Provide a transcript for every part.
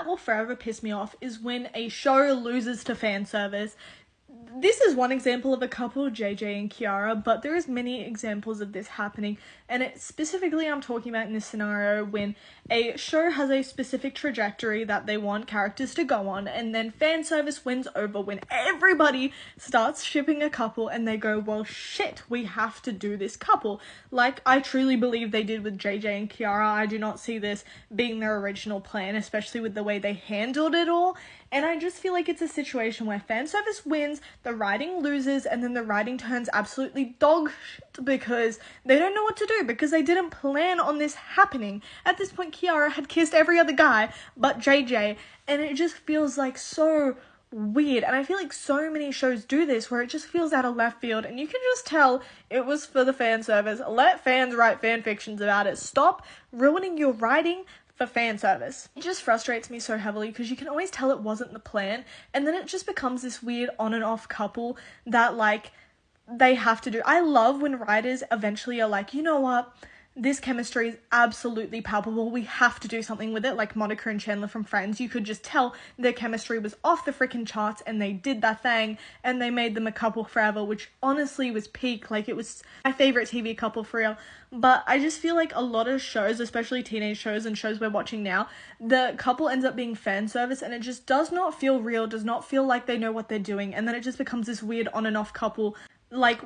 that will forever piss me off is when a show loses to fan service. This is one example of a couple, JJ and Kiara, but there is many examples of this happening, and specifically I'm talking about in this scenario when a show has a specific trajectory that they want characters to go on, and then fan service wins over when everybody starts shipping a couple and they go, well shit, we have to do this couple, like I truly believe they did with JJ and Kiara. I do not see this being their original plan, especially with the way they handled it all. And I just feel like it's a situation where fan service wins, the writing loses, and then the writing turns absolutely dog shit because they don't know what to do, because they didn't plan on this happening. At this point, Kiara had kissed every other guy but JJ, and it just feels like so weird. And I feel like so many shows do this where it just feels out of left field, and you can just tell it was for the fan service. Let fans write fan fictions about it. Stop ruining your writing for fan service. It just frustrates me so heavily because you can always tell it wasn't the plan, and then it just becomes this weird on and off couple that like they have to do. I love when writers eventually are like, you know what, this chemistry is absolutely palpable, we have to do something with it, like Monica and Chandler from Friends. You could just tell their chemistry was off the freaking charts, and they did that thing, and they made them a couple forever, which honestly was peak. Like, it was my favorite TV couple for real. But I just feel like a lot of shows, especially teenage shows and shows we're watching now, the couple ends up being fan service, and it just does not feel real, does not feel like they know what they're doing, and then it just becomes this weird on and off couple. Like,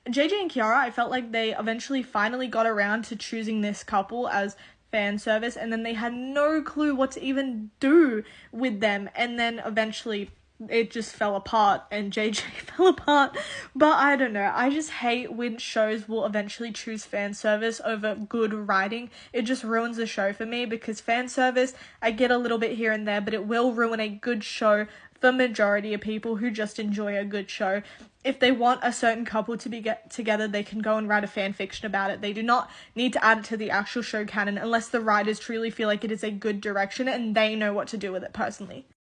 JJ and Kiara, I felt like they eventually finally got around to choosing this couple as fan service, and then they had no clue what to even do with them, and then eventually it just fell apart and JJ fell apart. But I don't know, I just hate when shows will eventually choose fan service over good writing. It just ruins the show for me, because fan service, I get a little bit here and there, but it will ruin a good show for majority of people who just enjoy a good show. If they want a certain couple to get together, they can go and write a fan fiction about it. They do not need to add it to the actual show canon unless the writers truly feel like it is a good direction and they know what to do with it personally.